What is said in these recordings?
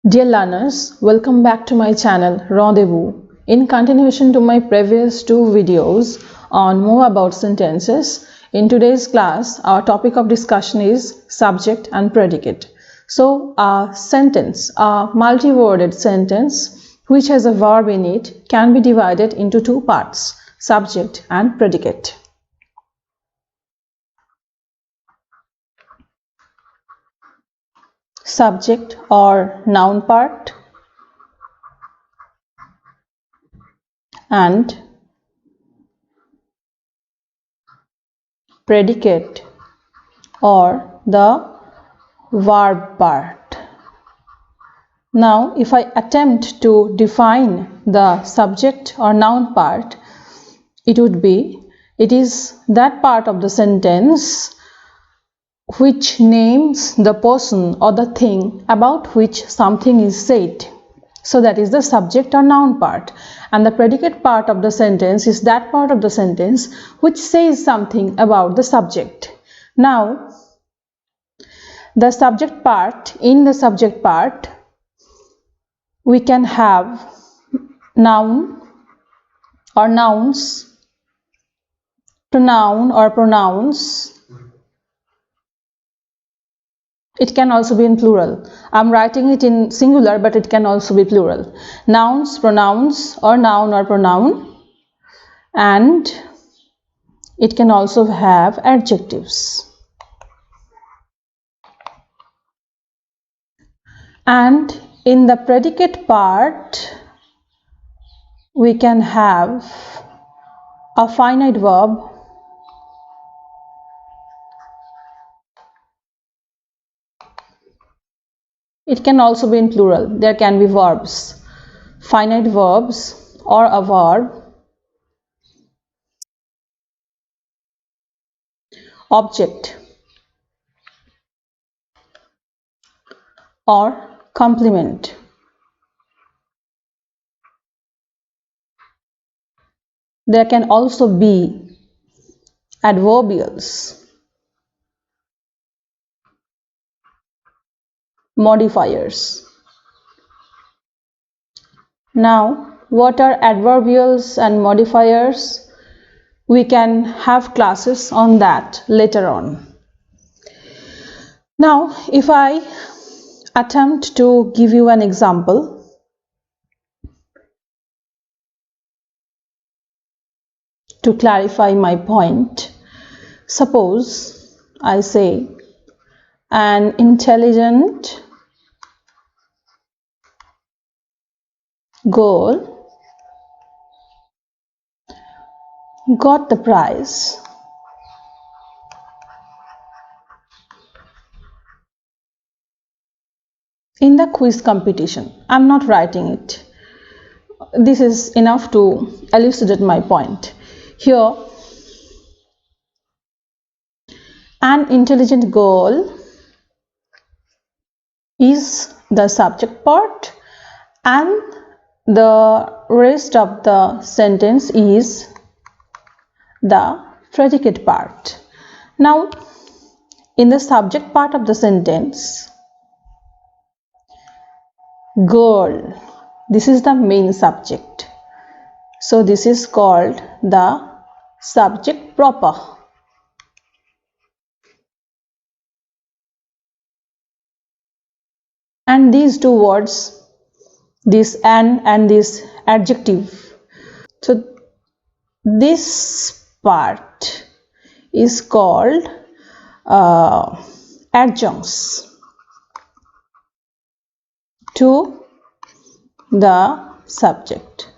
Dear learners, welcome back to my channel Rendezvous. In continuation to my previous two videos on more about sentences, in today's class our topic of discussion is subject and predicate. So a sentence, a multi-worded sentence which has a verb in it can be divided into two parts, subject and predicate. Subject or noun part and predicate or the verb part. Now if I attempt to define the subject or noun part, it would be, it is that part of the sentence which names the person or the thing about which something is said. So that is the subject or noun part, and the predicate part of the sentence is that part of the sentence which says something about the subject. Now the subject part, in the subject part we can have noun or nouns, pronoun or pronouns. It can also be in plural. I'm writing it in singular, but it can also be plural. Nouns, pronouns, or noun or pronoun. And it can also have adjectives. And in the predicate part, we can have a finite verb, it can also be in plural. There can be verbs, finite verbs or a verb, object or complement. There can also be adverbials, modifiers. Now, what are adverbials and modifiers? We can have classes on that later on. Now, if I attempt to give you an example, to clarify my point, suppose I say an intelligent girl got the prize in the quiz competition. I'm not writing it. This is enough to elucidate my point. Here, an intelligent girl is the subject part and the rest of the sentence is the predicate part. Now, in the subject part of the sentence, girl, this is the main subject. So this is called the subject proper. And these two words, this an and this adjective, so this part is called adjuncts to the subject.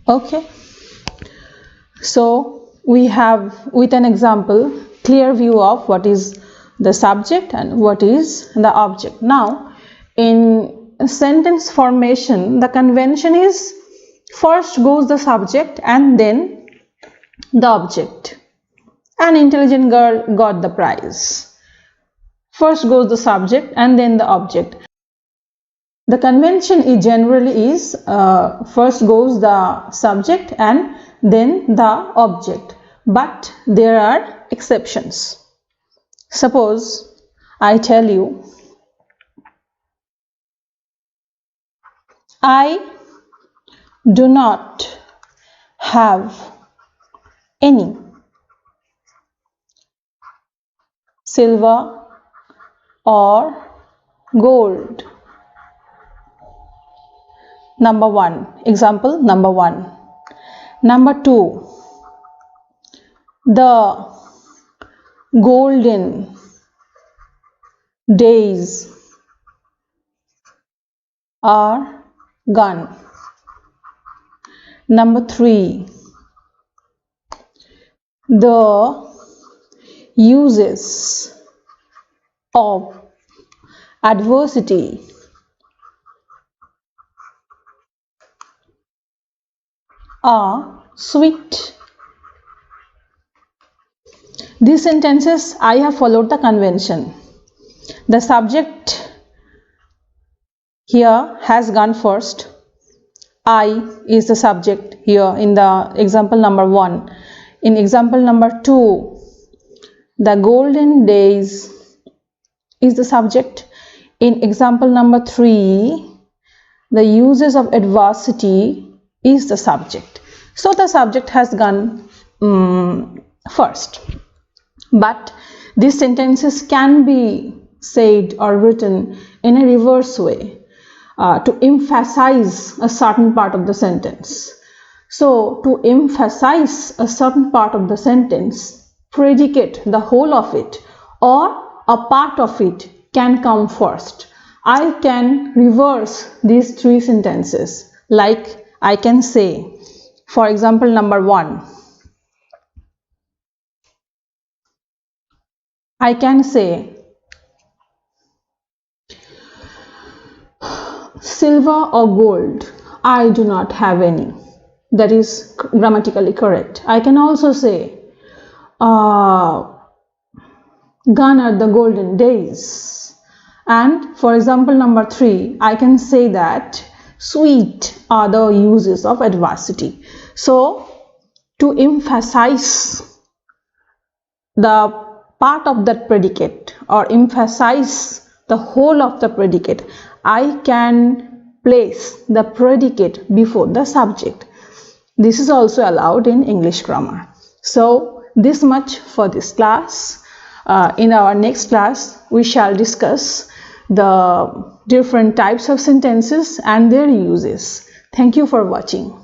Okay, so we have with an example clear view of what is the subject and what is the object. Now in sentence formation, the convention is first goes the subject and then the object. An intelligent girl got the prize. First goes the subject and then the object. The convention is generally is first goes the subject and then the object, but there are exceptions. Suppose I tell you I do not have any silver or gold. Number 1. Example number 1. Number 2. The golden days are gone. Number 3. The uses of adversity are sweet. These sentences I have followed the convention. The subject here has gone first. I is the subject here in the example number 1. In example number 2, the golden days is the subject. In example number 3, the uses of adversity is the subject. So the subject has gone first. But these sentences can be said or written in a reverse way to emphasize a certain part of the sentence. So to emphasize a certain part of the sentence, predicate, the whole of it or a part of it can come first. I can reverse these 3 sentences. Like I can say, for example number 1, I can say silver or gold, I do not have any. That is grammatically correct. I can also say gone are the golden days. And for example number 3, I can say that sweet are the uses of adversity. So to emphasize the part of that predicate or emphasize the whole of the predicate, I can place the predicate before the subject. This is also allowed in English grammar. So this much for this class. In our next class, we shall discuss the different types of sentences and their uses. Thank you for watching.